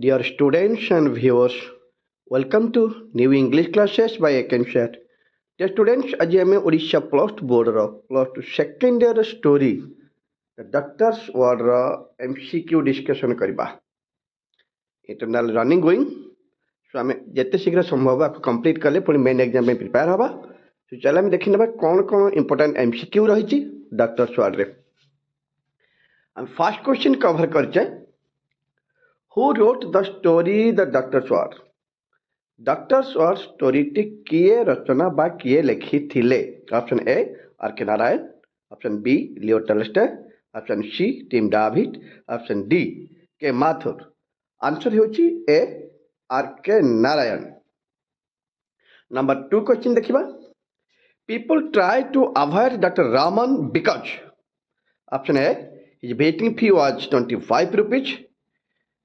Dear students and viewers, welcome to new English classes by Akenshad. Dear students, आज आम Odisha plus two board plus two second year story doctors word MCQ discussion करबा internal running going so आम जिते शीघ्र संभव आपको complete कले पुणी मेन एग्जाम में प्रिपेयर हवा सो चल आम देखी ना कौन कौन इंपोर्टेंट MCQ रही डॉक्टर्स वर्ड रे हम फर्स्ट क्वेश्चन कवर करचे Who wrote the story The Doctor's War? Doctor's War story T किए रचना बा किए लिखी थिले option A R K Narayan option B Leo Tolstoy option C Tim David option D K Mathur answer होची A R K Narayan number 2 question देखिबा people try to avoid Dr. Raman because option A his visiting fee was 25 rupees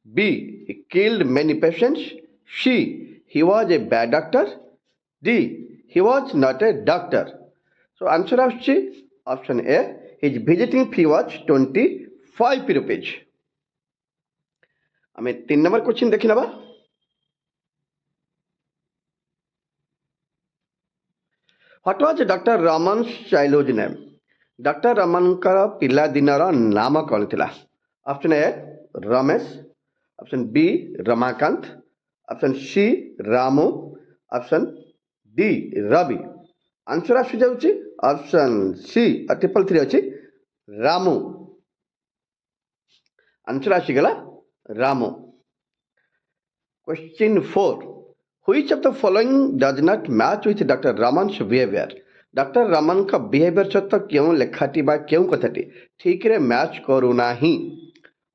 B. He killed many patients. C. He was a bad doctor. D. He was not a doctor. So answer of C. Option A. His visiting fee was 25 rupees. हमें 3 number question देखी नबा What was Dr. Raman's childhood name? Dr. Raman का पिला दिनर नाम कौन थिला? Option A. Ramesh option B Ramakant option C Ramu option D Ravi answer आसी जाउची ऑप्शन सी 333 अछि रामू आंसर आसी गला Ramu question 4 which of the following does not match with doctor Raman's behaviour doctor Raman का बिहेवियर सहित क्यों लेखाटी बा क्यों कथाटी ठीक रे मैच करू नाही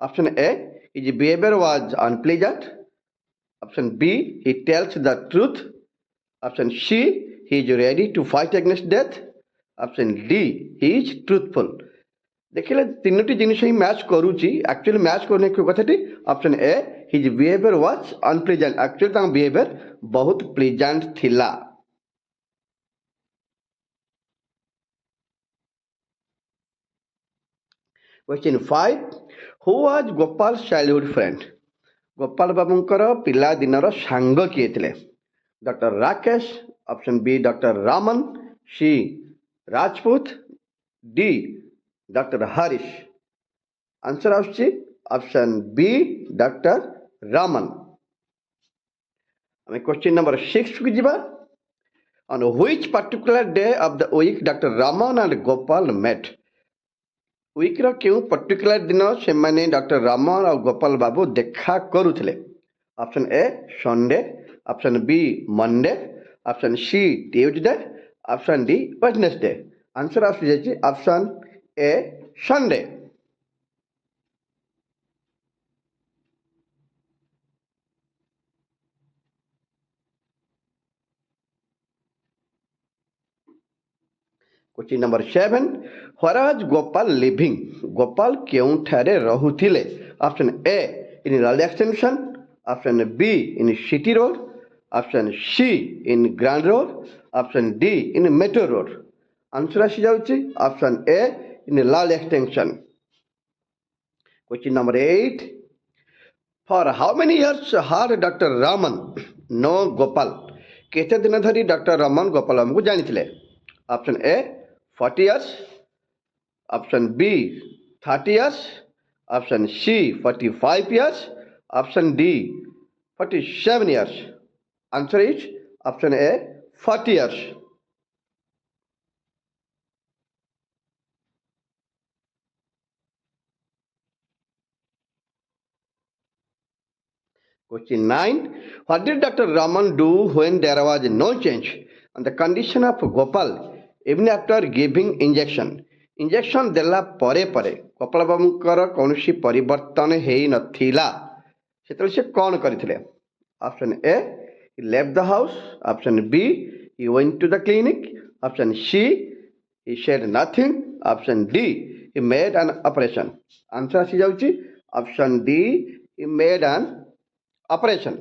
option A his behavior was unpleasant. Option B, he tells the truth. Option C, he is ready to fight against death. Option D, he is truthful. देखिले तीनोटी जिनिस ही मैच करूची एक्चुअली मैच करने को कथाटी option A his behaviour was unpleasant actually तांग behaviour बहुत प्लीजेंट थिला question 5 Who was Gopal's childhood friend? Gopal बाबूंकर पिला दिनर सांग किए थे doctor Rakesh option B doctor Raman C Rajput D doctor Harish answer आउची ऑप्शन बी डॉक्टर रामन हमें क्वेश्चन नंबर 6 को जीवा on which particular day of the week Dr. Raman and Gopal met वीक क्यों पर्टिकुलर दिन से माने डॉक्टर रामन और गोपाल बाबू देखा करुले option A Sunday option B Monday option C Tuesday option D Wednesday answer आसी जाइए option A Sunday question number 7 where Gopal living Gopal क्यों ठारे रहुथिले option A in railway extension option B in city road option C in grand road option D in metro road answer आसी जाउची option A in railway extension question number 8 for how many years हार doctor Raman no Gopal केते दिन धरी doctor Raman Gopal हमको जानिथिले option A 40 years option B 30 years option C 45 years option D 47 years answer is option A 40 years question 9 what did Dr. Raman do when there was no change on the condition of Gopal even after giving injection देला परे परे गोपाल बाबूंकर कौन सी परिवर्तन है नथिला सेतल से कौन करथिले option A he left the house option B he went to the clinic option C he said nothing option D he made an operation answer आसी जाउची option D he made an operation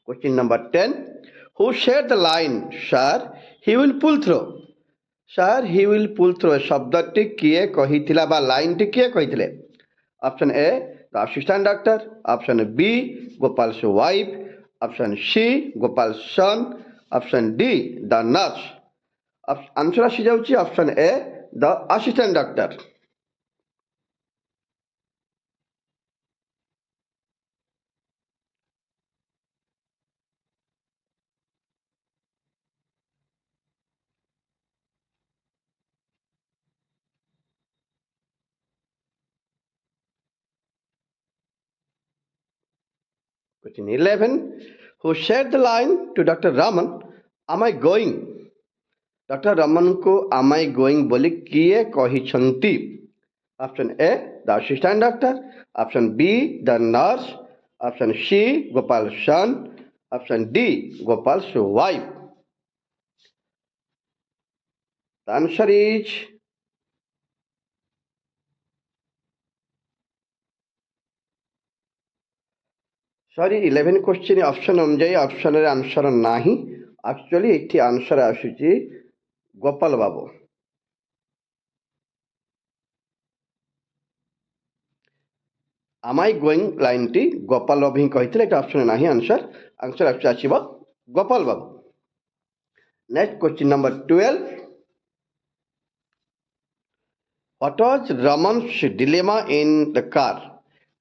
question number 10 who said the line sir he will pull through sir he will pull through शब्दटी किए कही line टी किए कही option A the assistant doctor. Option B, Gopal's wife. Option C, Gopal's son. Option D, the nurse. Answer ଆସିଯାଉଛି option A, the assistant doctor. Question 11. Who said the line to Dr. Raman, am I going? Dr. Raman को am I going बोली किए କହିଛନ୍ତି? Option A, the assistant doctor. Option B, the nurse. Option C, Gopal's son. Option D, Gopal's wife. The answer is sorry 11 question option ଅନୁଯାୟୀ option ରେ answer ନାହିଁ. Actually ଏଠି answer ଆସୁଛି ଗୋପାଳ ବାବୁ. Am I going line ଟି ଗୋପାଳ ବାବୁ ହିଁ କହିଥିଲେ. ଏଟା option ନାହିଁ answer. Answer ଆସିବ ଗୋପାଳ ବାବୁ. Next question number 12. What was Raman's dilemma in the car?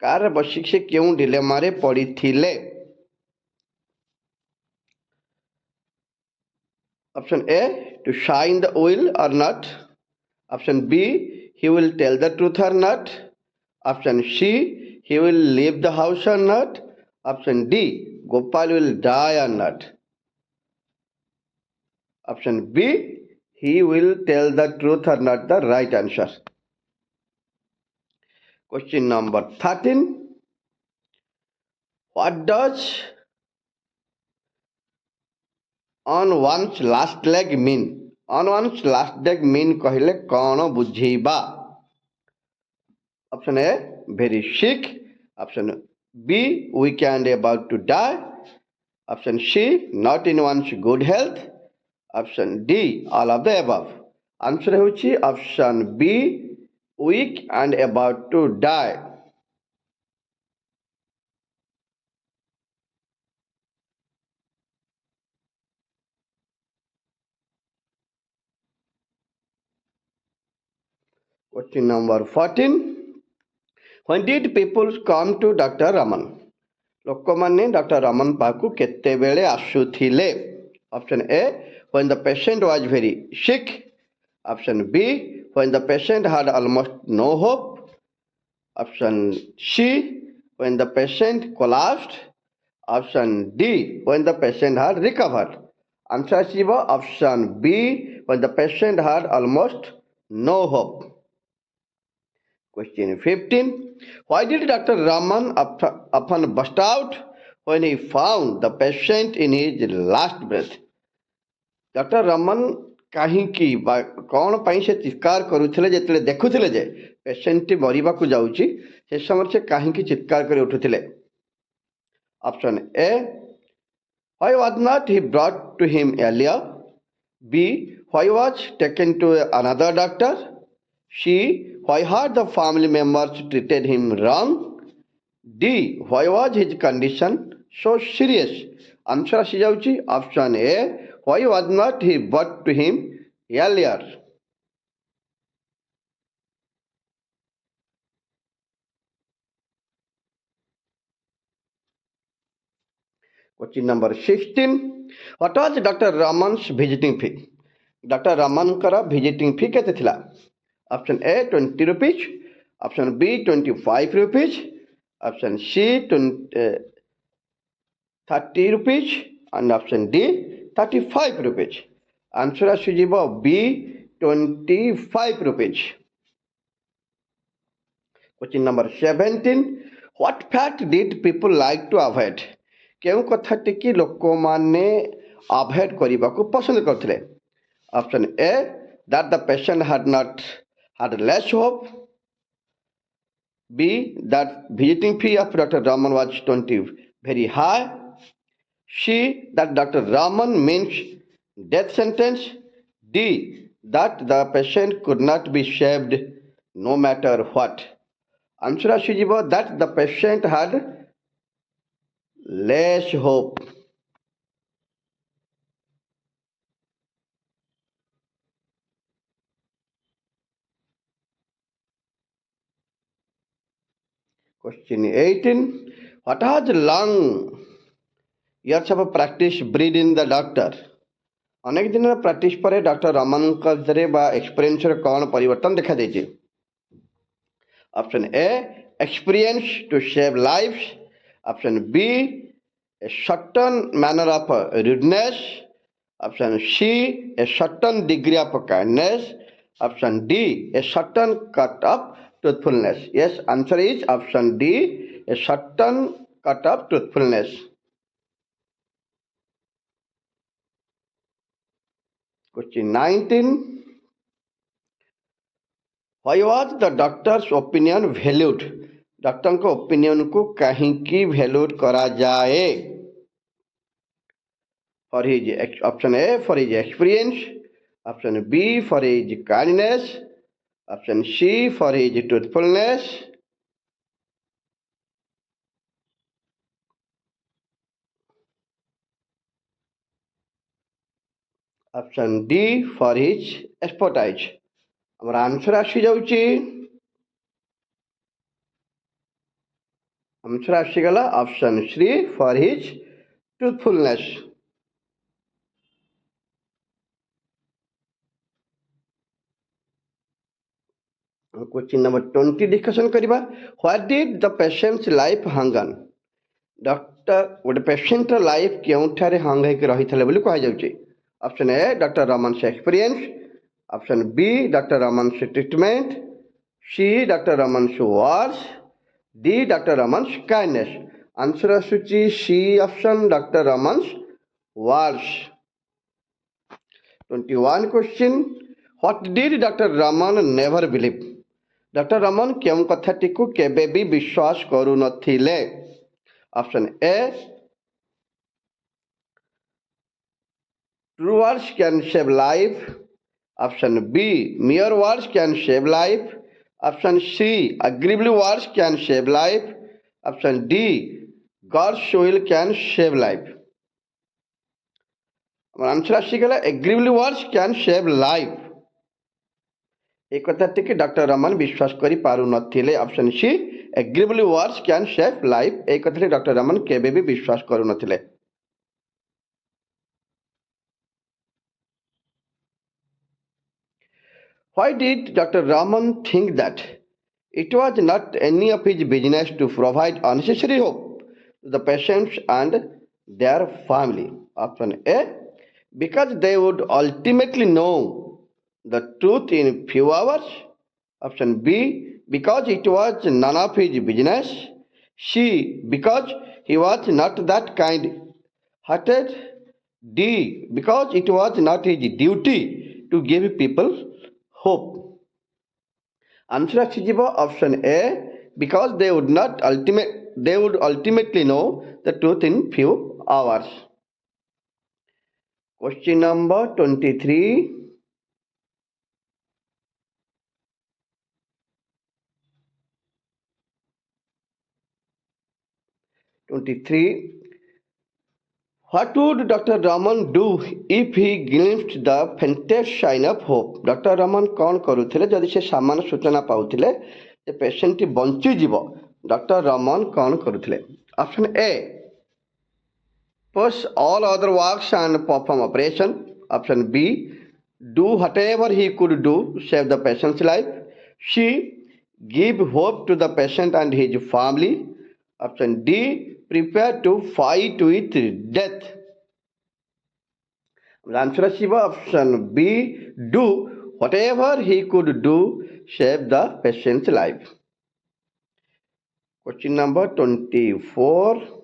Car बसिक से क्यों डिलेमा रे पड़ीथिले? Option A, to shine the wheel or not. Option B, he will tell the truth or not. Option C, he will leave the house or not. Option D, Gopal will die or not. Option B, he will tell the truth or not, the right answer. Question number 13. What does on one's last leg mean? On one's last leg mean कहले कौन बुझेबा? Option A, very sick. Option B, weak and about to die. Option C, not in one's good health. Option D, all of the above. Answer होची option B, weak and about to die. Question number 14. When did people come to Dr. Raman? ଲୋକମାନେ doctor Raman ପାଖକୁ କେତେବେଳେ ଆସୁଥିଲେ? Option A, when the patient was very sick. Option B, when the patient had almost no hope. Option C, when the patient collapsed. Option D, when the patient had recovered. Answer ଆସିବ option B, when the patient had almost no hope. Question 15. Why did Dr. Raman often burst out when he found the patient in his last breath? Dr. Raman କାହିଁକି ବା କ'ଣ ପାଇଁ ସେ ଚିତ୍କାର କରୁଥିଲେ ଯେତେବେଳେ ଦେଖୁଥିଲେ ଯେ ପେସେଣ୍ଟଟି ମରିବାକୁ ଯାଉଛି ସେ ସମୟରେ ସେ କାହିଁକି ଚିତ୍କାର କରି ଉଠୁଥିଲେ? Option A, why was not he brought to him earlier? B, why was taken to another doctor? C, why had the family members treated him wrong? D, why was his condition so serious? Answer ଆସିଯାଉଛି option A, why was not he brought to him earlier? Question number 16. What was Dr. Raman's visiting fee? Dr. Ramanଙ୍କର visiting fee କେତେ ଥିଲା? Option A, 20 rupees. Option B, 25 rupees. Option C, 30 rupees. And option D, 35 rupees. Answer ଆସିଯିବ B, 25 rupees. Question number 17. What fact did people like to avoid? କେଉଁ କଥାଟିକି ଲୋକମାନେ avoid କରିବାକୁ ପସନ୍ଦ କରୁଥିଲେ? Option A, that the patient had less hope. B, that visiting fee of Dr. Raman was 20 very high. C, that Dr. Raman means death sentence. D, that the patient could not be saved no matter what. Answer ଆସିଯିବ that the patient had less hope. Question 18. What has long years of practice breed in the doctor? ଅନେକ ଦିନର practice ପରେ doctor ରମନଙ୍କ ରେ ବା ଏକ୍ସପିରିଏନ୍ସରେ କ'ଣ ପରିବର୍ତ୍ତନ ଦେଖାଦେଇଛି? Option A experience to save life, option B a certain manner of rudeness, option C a certain degree of kindness, option D a certain cut of truthfulness. Yes, answer is option D, a certain cut of truthfulness. Question 19. Why was the doctor's opinion valued? Doctor को opinion को कहीं valued करा जाए? For his option A for his experience, option B for his kindness, option C for his truthfulness, option D for his expertise. हमर answer आसी जाउची, answer आसी गला option C for his truthfulness. Question number 20 discussion करिबा. What did the patient's life hang on? Doctor गोटे patient life केउठारे hang होकर रही थले बोली कहा जाउची. Option A doctor Raman experience, option B doctor Raman treatment, C doctor Raman words, D doctor Raman kindness. Answer आसुची C option doctor Raman words. 21 question. What did doctor Raman never believe? Doctor Raman केउं कथाटी को केबे भी विश्वास करू नथिले? Option A true words can save life, option B mere words can save life, option C agreeable words can save life, option D God's will can save life. Answer आसीगला agreeable words can save life. एक कथाटी कि doctor Raman विश्वास करी पारु नथिले. Option C agreeable words can save life. एक कथाटी doctor Raman केबे भी विश्वास करू नथिले. Why did Dr. Raman think that it was not any of his business to provide unnecessary hope to the patients and their family? Option A, because they would ultimately know the truth in few hours. Option B, because it was none of his business. C, because he was not that kind-hearted. D, because it was not his duty to give people hope. Answer ଆସିଯିବ option A, because they would ultimately know the truth in few hours. Question number 23. What would Dr. Raman do if he glimpsed the faintest sign of hope? Dr. Raman कौन करुथिले जदि से सामान्य सूचना पाउथिले जे patient टी बंची जीवो? डॉक्टर रमन कौन करुथिले? Option A push all other works and perform operation. Option B do whatever he could do to save the patient's life. C give hope to the patient and his family. Option D prepare to fight with death. The answer is option B, do whatever he could do save the patient's life. Question number 24.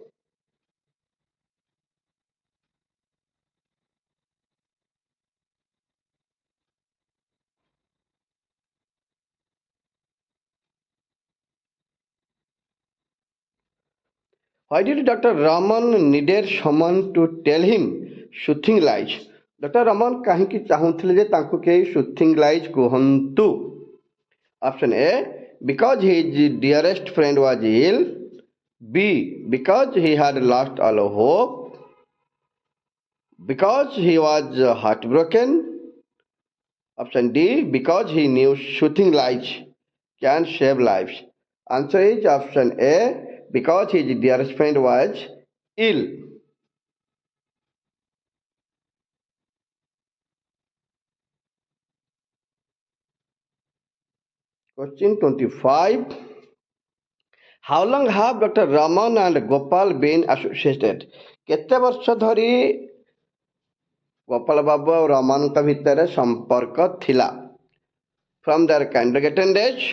Why did Dr. Raman needed someone to tell him soothing lies? Dr. Raman କାହିଁକି ଚାହୁଁଥିଲେ ଯେ ତାଙ୍କୁ କେହି soothing lies କୁହନ୍ତୁ? Option A because his dearest friend was ill. B. Because he had lost all hope. Because he was heartbroken. Option D. Because he knew shooting lights can save lives. Answer is option A. Because his dearest friend was ill. Question 25. How long have Dr. Raman and Gopal been associated? କେତେ ବର୍ଷ ଧରି ଗୋପାଳ ବାବୁ ଆଉ ରମନଙ୍କ ଭିତରେ ସମ୍ପର୍କ ଥିଲା? From their kindergarten days,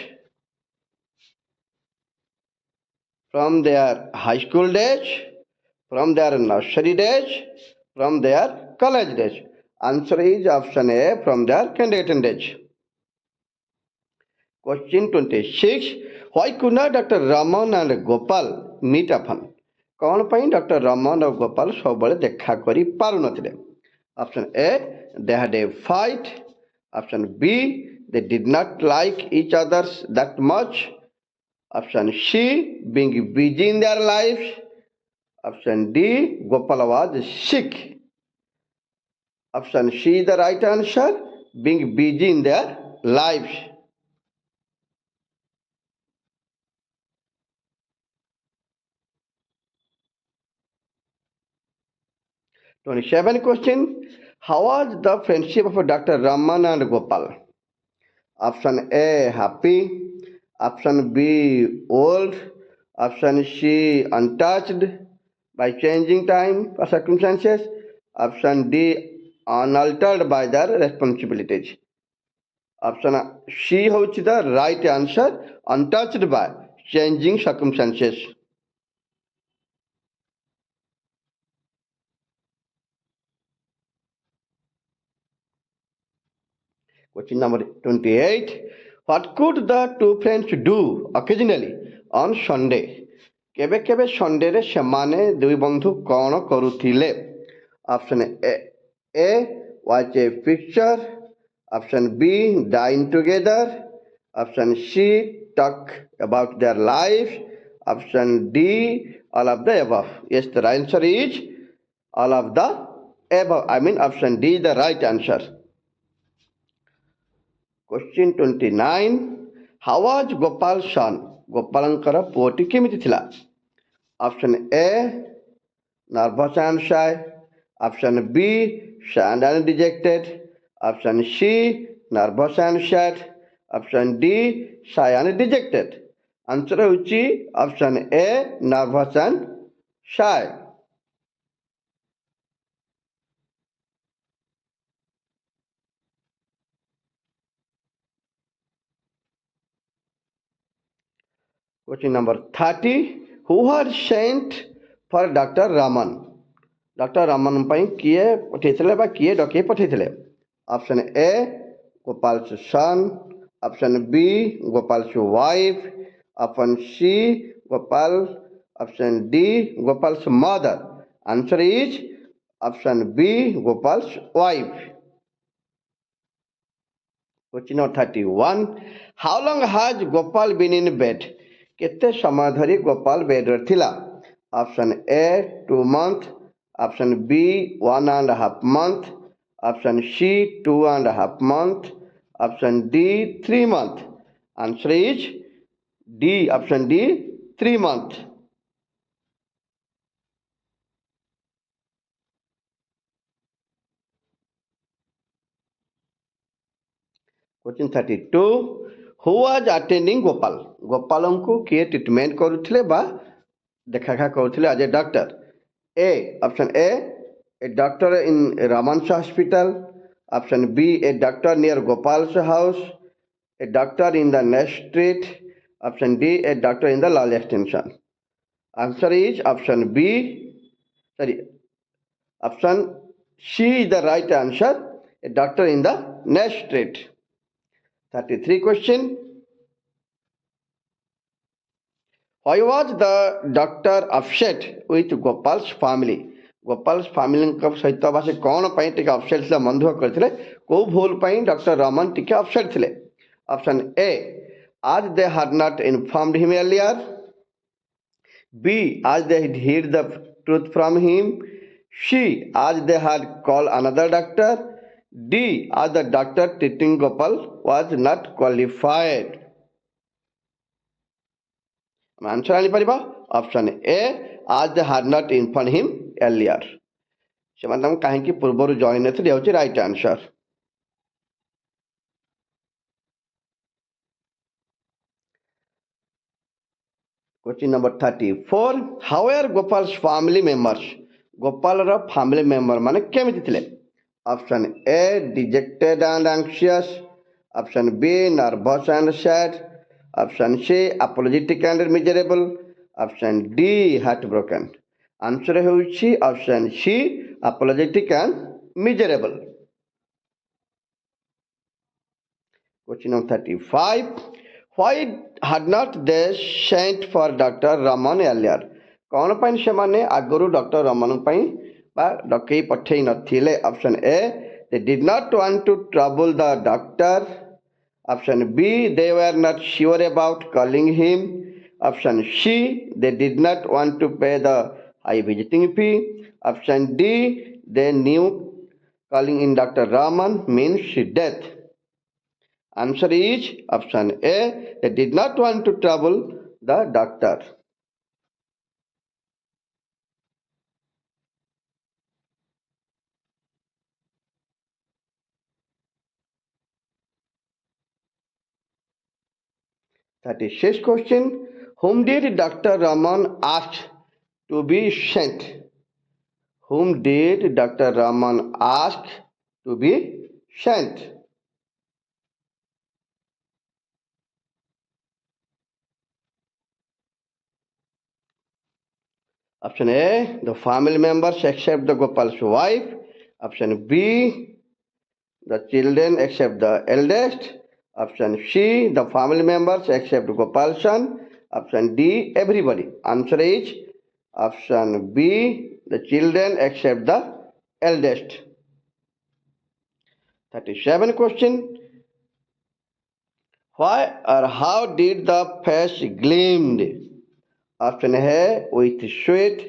from their high school days, from their nursery days, from their college days. Answer is option A, from their kindergarten days. Question 26. Why could not Dr. Raman and Gopal meet often? କ'ଣ ପାଇଁ doctor Raman ଆଉ ଗୋପାଳ ସବୁବେଳେ ଦେଖା କରି ପାରୁନଥିଲେ? Option A, they had a fight. Option B, they did not like each other that much. Option C, being busy in their lives. Option D, Gopal was sick. Option C is the right answer, being busy in their lives. Twenty-seven question. How was the friendship of Dr. Raman and Gopal? Option A, happy. Option B, old. Option C, untouched by changing time or circumstances. Option D, unaltered by their responsibilities. Option C ହେଉଛି the right answer, untouched by changing circumstances. Question number 28. What could the two friends do occasionally on Sunday? କେବେ କେବେ ସଣ୍ଡେରେ ସେମାନେ ଦୁଇ ବନ୍ଧୁ କ'ଣ କରୁଥିଲେ? Option A, watch a picture. Option B, dine together. Option C, talk about their lives. Option D, all of the above. Yes, the answer is all of the above. I mean option D is the right answer. Question 29. How was Gopal's son? ଗୋପାଳଙ୍କର ପୁଅଟି କେମିତି ଥିଲା? Option A, nervous and shy. Option B, shy and dejected. Option C, nervous and sad. Option D, shy and dejected. Answer ହେଉଛି option A, nervous and shy. Question number 30. Who was sent for Dr. Raman? Dr. Raman ପାଇଁ କିଏ ପଠାଇଥିଲେ ବା କିଏ ଡକେଇ ପଠାଇଥିଲେ? Option A, Gopal's son. Option B, Gopal's wife. Option C, Gopal. Option D, Gopal's mother. Answer is option B, Gopal's wife. Question number 31. How long has Gopal been in bed? କେତେ ସମୟ ଧରି ଗୋପାଳ ବେଡରେ ଥିଲା? Option A, 2 months. Option B, 1.5 months. Option C, 2.5 months. Option D, 3 months. Answer is D. Option D, 3 months. Question 32. Who was attending Gopal? ଗୋପାଳଙ୍କୁ କିଏ treatment କରୁଥିଲେ ବା ଦେଖାଖା କରୁଥିଲେ as a doctor? A. Option A, doctor in Raman's hospital. Option B, a doctor near Gopal's house. A doctor in the next street. Option D, a doctor in the Lal extension. Answer is option B. Option C is the right answer. A doctor in the next street. 33 question. Why was the doctor upset with Gopal's family? Gopal's familyଙ୍କ ସହିତ ବା ସେ କ'ଣ ପାଇଁ ଟିକେ upset ଥିଲେ, ମନ ଦୁଃଖ କରିଥିଲେ? କେଉଁ ଭୁଲ ପାଇଁ ଡକ୍ଟର ରମନ ଟିକେ upset ଥିଲେ? Option A, as they had not informed him earlier. B, as they had hid the truth from him. C, as they had called another doctor. D, as the doctor treating Gopal was not qualified. Answer ଆଣିପାରିବା option A as they had not informed him earlier. ସେମାନେ ତାଙ୍କୁ କାହିଁକି ପୂର୍ବରୁ ଜଣାଇ ନଥିଲେ ହେଉଛି right answer. Question number 34. How are Gopal's family members? ଗୋପାଳର family member ମାନେ କେମିତି ଥିଲେ? Option A dejected and anxious, option B nervous and sad, option C apologetic and miserable, option D heartbroken. Answer ହେଉଛି option C apologetic and miserable. Question number 35. Why had not they sent for Dr. Raman earlier? କ'ଣ ପାଇଁ ସେମାନେ ଆଗରୁ doctor Raman ପାଇଁ ବା ଡକେଇ ପଠେଇ ନଥିଲେ? Option A they did not want to trouble the doctor. Option B, they were not sure about calling him. Option C, they did not want to pay the high visiting fee. Option D, they knew calling in Dr. Raman means death. Answer is option A, they did not want to trouble the doctor. That is 6th question. Whom did Dr. Raman ask to be sent? Whom did Dr. Raman ask to be sent? Option A, the family members except the Gopal's wife. Option B, the children except the eldest. Option C, the family members except Gopal's son. Option D, everybody. Answer is option B, the children except the eldest. 37th question. Why or how did the face gleamed? Option A, with sweat.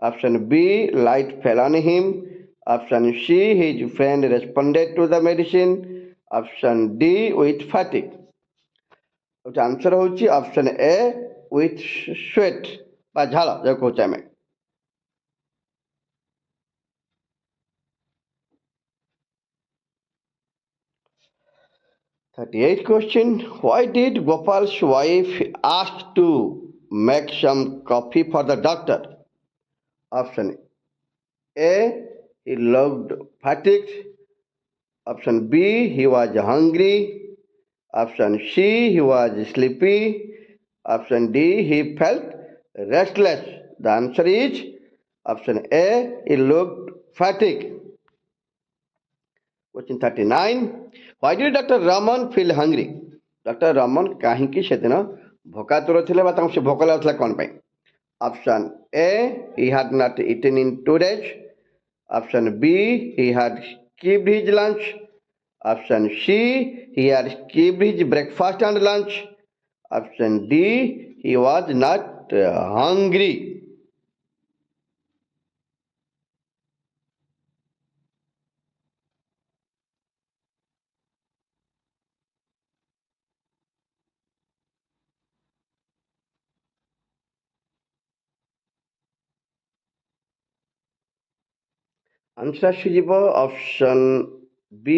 Option B, light fell on him. Option C, his friend responded to the medicine. Option D, with fatigue. Answer ହେଉଛି option A, with sweat ବା ଝାଳ ଯାହା କହୁଛେ ଆମେ. 38th question. Why did Gopal's wife ask to make some coffee for the doctor? Option A, he looked fatigued. Option B, he was hungry. Option C, he was sleepy. Option D, he felt restless. The answer is option A, he looked fatigued. Question 39. Why did Dr. Raman feel hungry? Dr. Raman କାହିଁକି ସେଦିନ ଭୋକାତୁର ଥିଲେ ବା ତାଙ୍କୁ ସେ ଭୋକ ଲାଗୁଥିଲା କ'ଣ ପାଇଁ? Option A, he had not eaten in 2 days. Option B, he had skipped his lunch. Option C, he had skipped his breakfast and lunch. Option D, he was not hungry. Answer ଆସିଯିବ option B,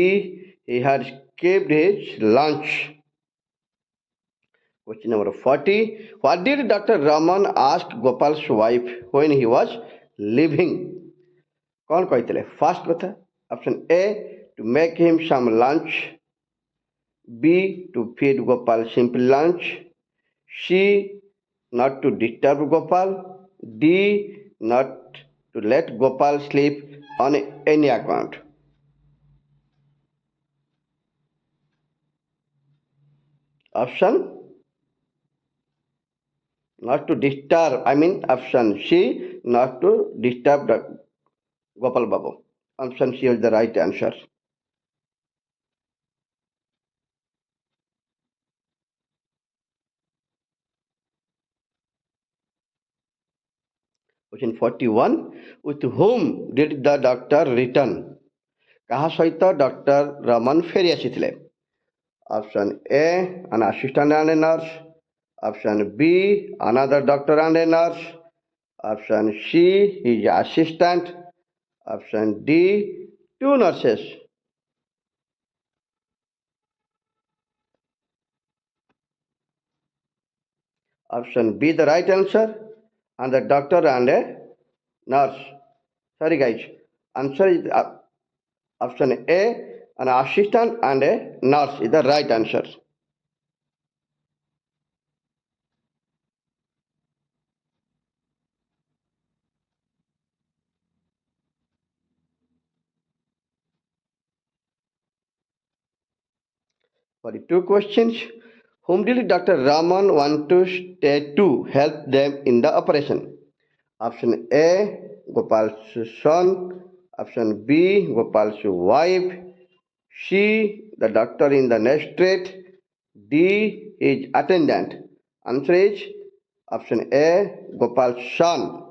he had skipped his lunch. Question number 40. What did Dr. Raman ask Gopal's wife when he was leaving? କ'ଣ କହିଥିଲେ? First କଥା, option A, to make him some lunch. B, to feed Gopal simple lunch. C, not to disturb Gopal. D, not to let Gopal sleep on any account. Option not to disturb, I mean option C, not to disturb the Gopal Babu. Option C is the right answer. Question 41. With whom did the doctor return? କାହା ସହିତ doctor Raman ଫେରି ଆସିଥିଲେ? Option A, an assistant and a nurse. Option B, another doctor and a nurse. Option C, his assistant. Option D, two nurses. Option B, the right answer, and the doctor and a nurse. Sorry, guys. Answer is option A, an assistant and a nurse is the right answer. For the two questions, whom did Dr. Raman want to stay to help them in the operation? Option A, Gopal's son. Option B, Gopal's wife. C, the doctor in the next street. D, his attendant. Answer is option A, Gopal's son.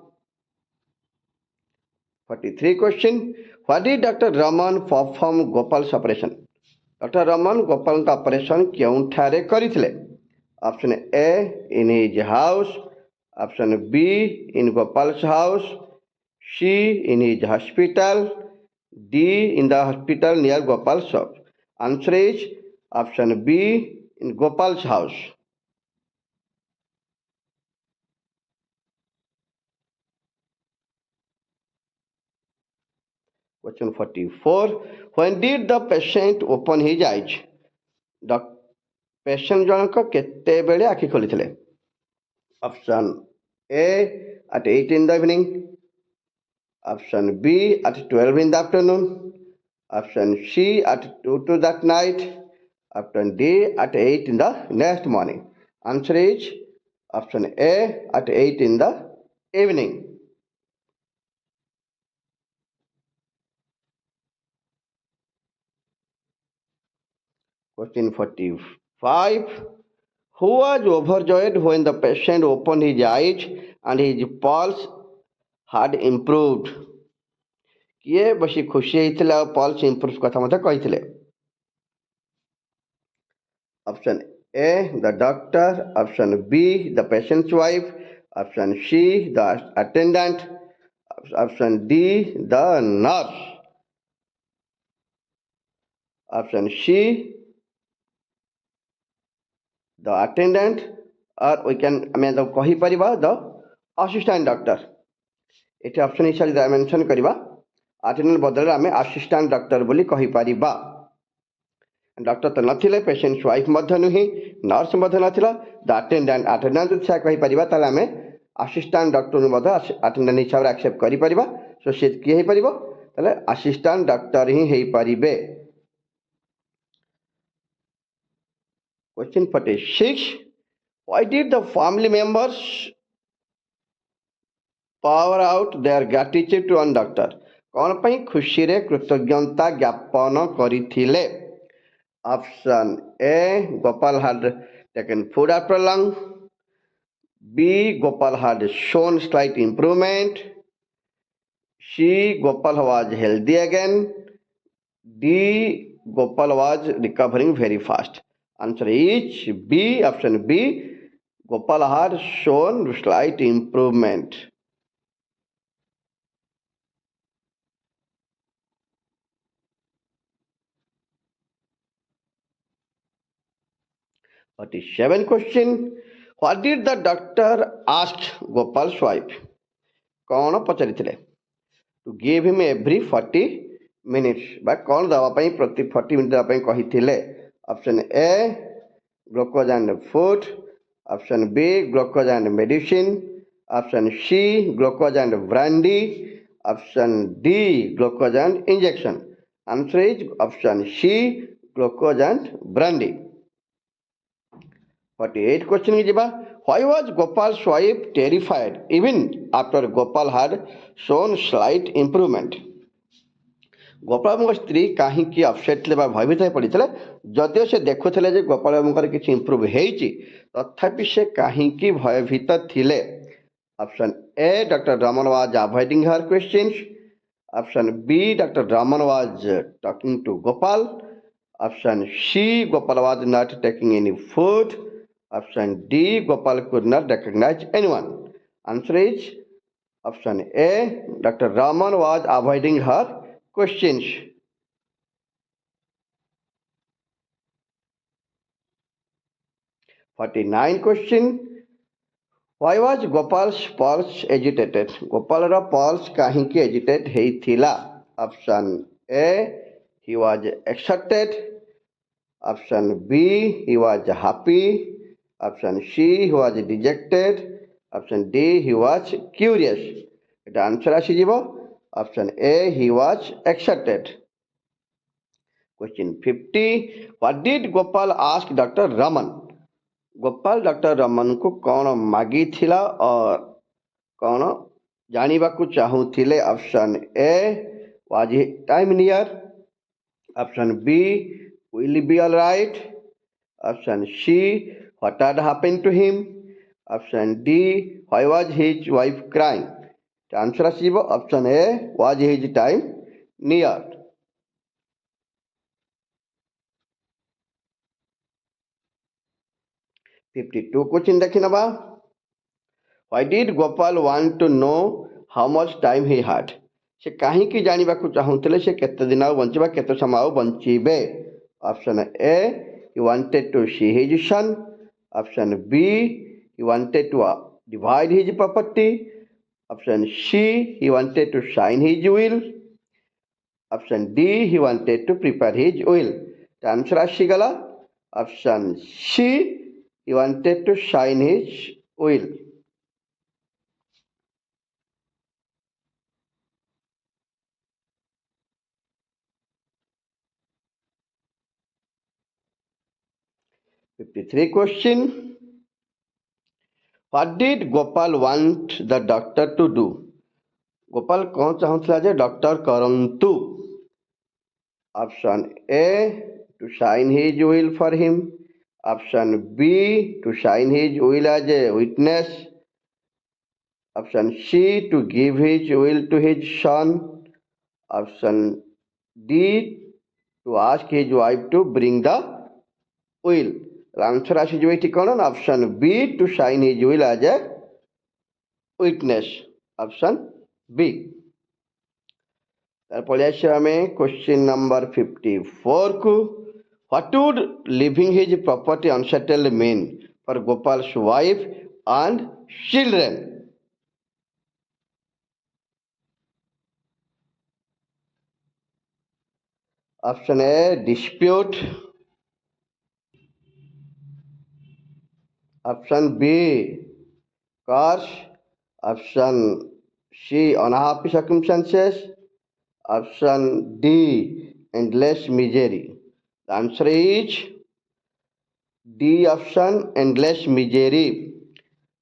43 question. What did Dr. Raman perform Gopal's operation? Dr. Raman Gopal's operation କେଉଁଠାରେ କରିଥିଲେ? Option A, in his house. Option B, in Gopal's house. C, in his hospital. D, in the hospital near Gopal's shop. Answer is option B, in Gopal's house. Question 44. When did the patient open his eyes? The patient ଜଣକ କେତେବେଳେ ଆଖି ଖୋଲିଥିଲେ? Option A, at 8 in the evening. Option B, at 12 in the afternoon. Option C, at 2 that night. Option D, at 8 in the next morning. Answer is option A, at 8 in the evening. Question 45. Who was overjoyed when the patient opened his eyes and his pulse had improved? କିଏ ବସି ଖୁସି ହେଇଥିଲେ ଆଉ pulse improve କଥା ମଧ୍ୟ କହିଥିଲେ? Option A, the doctor. Option B, the patient's wife. Option C, the attendant. Option D, the nurse. Option C, the attendant, or we can କହିପାରିବା the assistant doctor. ଏଠି ଅପସନ୍ ହିସାବରେ ମେନସନ୍ କରିବା attendant ବଦଳରେ ଆମେ assistant doctor ବୋଲି କହିପାରିବା. Doctor ତ ନଥିଲେ, ପେସେଣ୍ଟ ୱାଇଫ୍ ମଧ୍ୟ ନୁହେଁ, ନର୍ସ ମଧ୍ୟ ନଥିଲା, ଦ ଆଟେଣ୍ଡାଣ୍ଟ ଯଦି ସେୟା କହିପାରିବା ତାହେଲେ ଆମେ ଆସିଷ୍ଟାଣ୍ଟ ଡକ୍ଟରଙ୍କୁ ମଧ୍ୟ ଆଟେଣ୍ଡାଣ୍ଟ ହିସାବରେ ଆକ୍ସେପ୍ଟ କରିପାରିବା. ସୋ ସେ କିଏ ହେଇପାରିବ? ତାହେଲେ ଆସିଷ୍ଟାଣ୍ଟ ଡକ୍ଟର ହିଁ ହେଇପାରିବେ. Question 46. Why did the family members pour out their gratitude to one doctor? କ'ଣ ପାଇଁ ଖୁସିରେ କୃତଜ୍ଞତା ଜ୍ଞାପନ କରିଥିଲେ? Option A, Gopal had taken food after lunch. B, Gopal had shown slight improvement. C, Gopal was healthy again. D, Gopal was recovering very fast. Answer is B, option B, Gopal had shown slight improvement. What is 7 question? What did the doctor ask Gopal's wife? କ'ଣ ପଚାରିଥିଲେ? To give him every 40 minutes. ବା କ'ଣ ଦେବା ପାଇଁ ପ୍ରତି 40 minute ଦେବା ପାଇଁ କହିଥିଲେ? Option A, glucose and food. Option B, glucose and medicine. Option C, glucose and brandy. Option D, glucose and injection. Answer is option C, glucose and brandy. 48 question is why was Gopal's wife terrified even after Gopal had shown slight improvement? ଗୋପାଳଙ୍କ ସ୍ତ୍ରୀ କାହିଁକି upset ଥିଲେ ବା ଭୟଭୀତ ହୋଇ ପଡ଼ିଥିଲେ? ଯଦିଓ ସେ ଦେଖୁଥିଲେ ଯେ ଗୋପାଳ ବାବୁଙ୍କର କିଛି ଇମ୍ପ୍ରୁଭ୍ ହେଇଛି, ତଥାପି ସେ କାହିଁକି ଭୟଭୀତ ଥିଲେ? Option A, Dr. Raman was avoiding her questions. Option B, Dr. Raman was talking to Gopal. Option C, Gopal was not taking any food. Option D, Gopal could not recognize anyone. Answer is option A, Dr. Raman was avoiding her questions. 49 question. Why was Gopal's pulse agitated? Gopal's pulse kahinki agitate heithila? Option A, he was excited. Option B, he was happy. Option C, he was dejected. Option D, he was curious. The answer ଆସିଯିବ option A, he was excited. Question 50. What did Gopal ask Dr. Raman? Gopal doctor ରମନଙ୍କୁ କ'ଣ ମାଗିଥିଲା କ'ଣ ଜାଣିବାକୁ ଚାହୁଁଥିଲେ? Option A, was he time near? Option B, will be all right? Option C, what had happen to him? Option D, why was his wife crying? Answer ଆସିଯିବ option A, was his time near. 52 question ଦେଖି ନେବା. Why did Gopal want to know how much time he had? ସେ କାହିଁକି ଜାଣିବାକୁ ଚାହୁଁଥିଲେ ସେ କେତେ ଦିନ ଆଉ ବଞ୍ଚିବା, କେତେ ସମୟ ଆଉ ବଞ୍ଚିବେ? Option A, he wanted to see his son. Option B, he wanted to divide his property. Option C, he wanted to sign his will. Option D, he wanted to prepare his will. The answer ଆସିଗଲା option C, he wanted to sign his will. '53 question. What did Gopal want the doctor to do? Gopal କ'ଣ ଚାହୁଁଥିଲା ଯେ doctor କରନ୍ତୁ? Option A, to sign his will for him. Option B, to sign his will as a witness. Option C, to give his will to his son. Option D, to ask his wife to bring the will. Answer ଆସିଯିବ ଏଠି କ'ଣ? Option B, to sign his will as a witness. Option B. पढ़े आम question number 54 को. What would leaving his property unsettled mean for Gopal's wife and children? Option A, dispute. Option B, curse. Option C, unhappy circumstances. Option D, endless misery. The answer is D option, endless misery.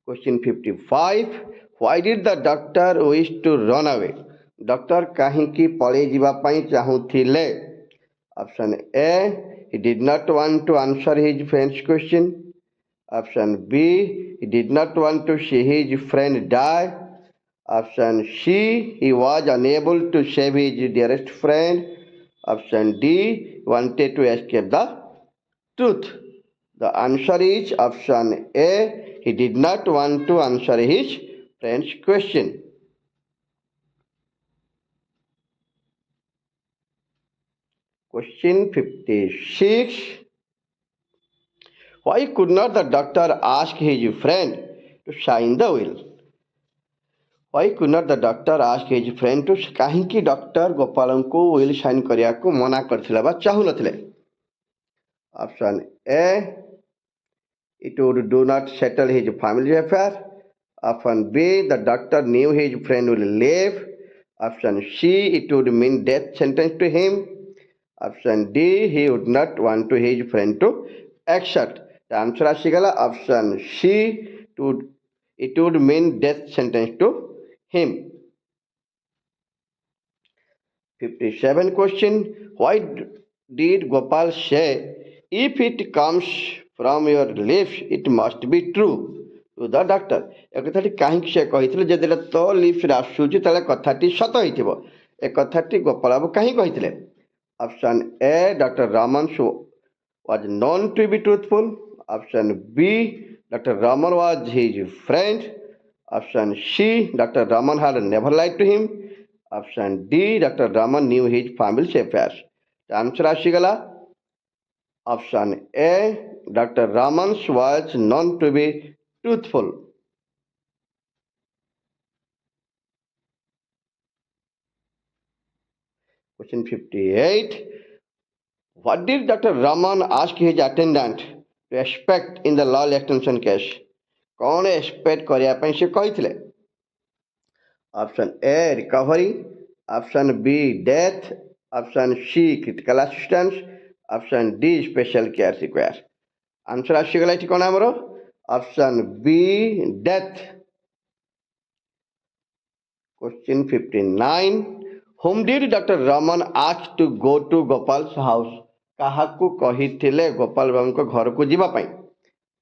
Question 55. Why did the doctor wish to run away? Doctor kahinki पळेई ଯିବା ପାଇଁ ଚାହୁଁଥିଲେ? Option A, he did not want to answer his friend's question. Option B, he did not want to see his friend die. Option C, he was unable to save his dearest friend. Option D, he wanted to escape the truth. The answer is option A, he did not want to answer his friend's question. Question 56. Why could not the doctor ask his friend to sign the will? Why could not the doctor ask his friend to କାହିଁକି doctor ଗୋପାଳଙ୍କୁ will sign କରିବାକୁ ମନା କରିଥିଲେ ବା ଚାହୁଁନଥିଲେ? Option A, it would do not settle his family affair. Option B, the doctor knew his friend will leave. Option C, it would mean death sentence to him. Option D, he would not want to his friend to accept. The answer ଆସିଗଲା option C, it would mean death sentence to him. 57 question. Why did Gopal say, if it comes from your lips, it must be true? To the doctor. ଏ କଥାଟି କାହିଁକି ସେ କହିଥିଲେ? ଯଦି ଏଇଟା ତ ଲିପ୍ସରେ ଆସୁଛି ତାହେଲେ କଥାଟି ସତ ହେଇଥିବ। ଏ କଥାଟି ଗୋପାଳ ବାବୁ କାହିଁକି କହିଥିଲେ? Option A, doctor Raman was known to be truthful. Option B, Dr. Raman was his friend. Option C, Dr. Raman had never lied to him. Option D, Dr. Raman knew his family's affairs. The answer ଆସିଗଲା option A, Dr. Raman was known to be truthful. Question 58. What did Dr. Raman ask his attendant to expect in the law extension case? कौन expect करने ପାଇଁ ସେ କହିଥିଲେ? Option A, recovery. Option B, death. Option C, critical assistance. Option D, special care required. Answer ଆସିଗଲା ଏଠି କ'ଣ ଆମର? Option B, death. Question 59. Whom did Dr. Raman ask to go to Gopal's house? କାହାକୁ କହିଥିଲେ ଗୋପାଳ ବାବୁଙ୍କ ଘରକୁ ଯିବା ପାଇଁ?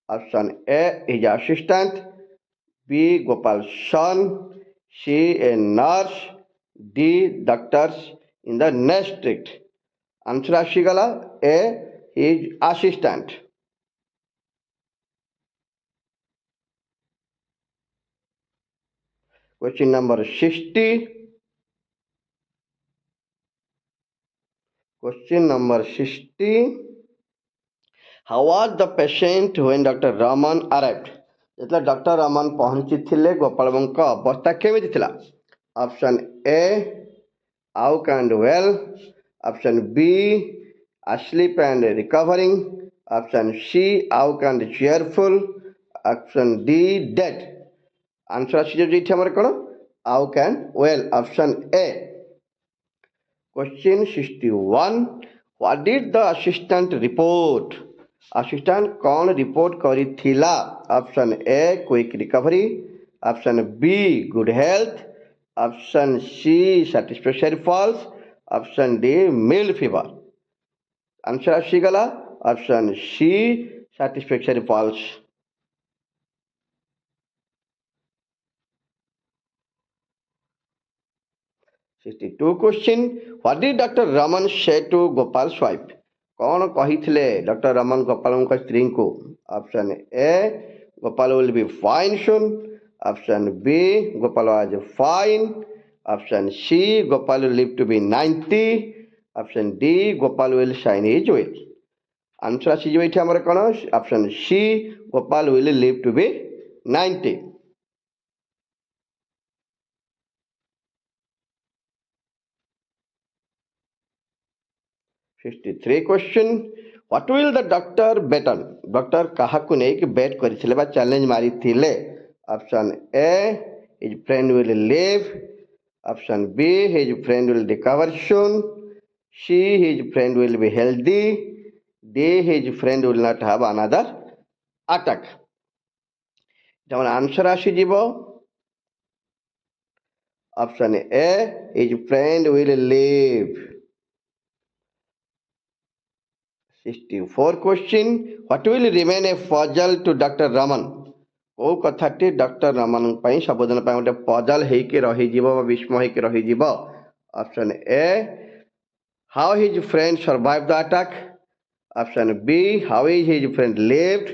Option A, his assistant. B, Gopal's son. C, a nurse. D, doctors in the next district. Answer ଆସିଗଲା A, his assistant. Question number 60. Question number 60. How was the patient when Dr. Raman arrived? ଯେତେବେଳେ doctor Raman ପହଞ୍ଚିଥିଲେ ଗୋପାଳ ବାବୁଙ୍କ ଅବସ୍ଥା କେମିତି ଥିଲା? Option A, out and well. Option B, asleep and recovering. Option C, out and cheerful. Option D, dead. Answer ଆସିଯାଉଛି ଏଠି ଆମର କ'ଣ? Out and well. Option A. Question 61. What did the assistant report? Assistant କ'ଣ report କରିଥିଲା? Option A, quick recovery. Option B, good health. Option C, satisfactory falls. Option D, mild fever. Answer ଆସିଗଲା option C, satisfactory falls. 62 question. What did Dr. Raman say to Gopal's wife? କ'ଣ କହିଥିଲେ doctor Raman ଗୋପାଳଙ୍କ ସ୍ତ୍ରୀଙ୍କୁ? Option A, Gopal will be fine soon. Option B, Gopal was fine. Option C, Gopal will live to be 90. Option D, Gopal will shine his will. Answer ଆସିଯିବ ଏଠି ଆମର କ'ଣ? Option C, Gopal will live to be 90. 63 question. What will the doctor bet on? Doctor କାହାକୁ ନେଇକି bet କରିଥିଲେ ବା challenge ମାରିଥିଲେ? Option A, his friend will live. Option B, his friend will recover soon. C, his friend will be healthy. D, his friend will not have another attack. যেমন answer ଆସିଯିବ option A, his friend will live. 64 question. What will remain a puzzle to Dr. Raman? କେଉଁ କଥାଟି doctor Raman ପାଇଁ ସବୁଦିନ ପାଇଁ ଗୋଟେ puzzle ହେଇକି ରହିଯିବ ବା ବିସ୍ମୟ ହେଇକି ରହିଯିବ? Option A, how his friend survived the attack. Option B, how his friend lived.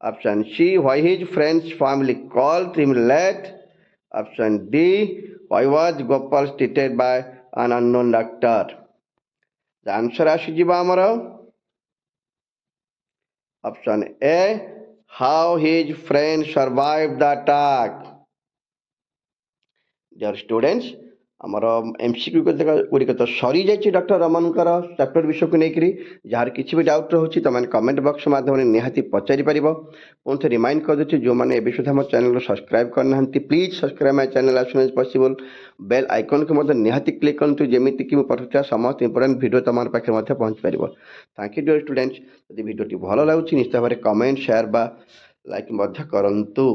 Option C, why his friend's family called him late. Option D, why was Gopal treated by an unknown doctor? The answer ଆସିଯିବ ଆମର option A, how his friend survived the attack. Dear students, ଆମର MCQ ଗୁଡ଼ିକ ତ ସରିଯାଇଛି doctor ରମନଙ୍କର chapter ବିଷୟକୁ ନେଇକରି। ଯାହାର କିଛି ବି ଡାଉଟ୍ ରହୁଛି ତୁମେ କମେଣ୍ଟ ବକ୍ସ ମାଧ୍ୟମରେ ନିହାତି ପଚାରିପାରିବ। ପୁଣି ଥରେ ରିମାଇଣ୍ଡ କରିଦେଉଛି, ଯେଉଁମାନେ ଏବେ ସୁଦ୍ଧା ମୋ ଚ୍ୟାନେଲକୁ ସବସ୍କ୍ରାଇବ୍ କରିନାହାନ୍ତି please subscribe my channel as soon as possible. Bell ଆଇକନ୍କୁ ମଧ୍ୟ ନିହାତି କ୍ଲିକ୍ କରନ୍ତୁ, ଯେମିତିକି ମୁଁ ପଠାଉଥିବା ସମସ୍ତ ଇମ୍ପୋର୍ଟାଣ୍ଟ ଭିଡ଼ିଓ ତୁମ ପାଖରେ ମଧ୍ୟ ପହଞ୍ଚିପାରିବ। Thank you dear students. ଯଦି ଭିଡ଼ିଓଟି ଭଲ ଲାଗୁଛି ନିଶ୍ଚିତ ଭାବରେ କମେଣ୍ଟ, ସେୟାର ବା ଲାଇକ୍ ମଧ୍ୟ କରନ୍ତୁ।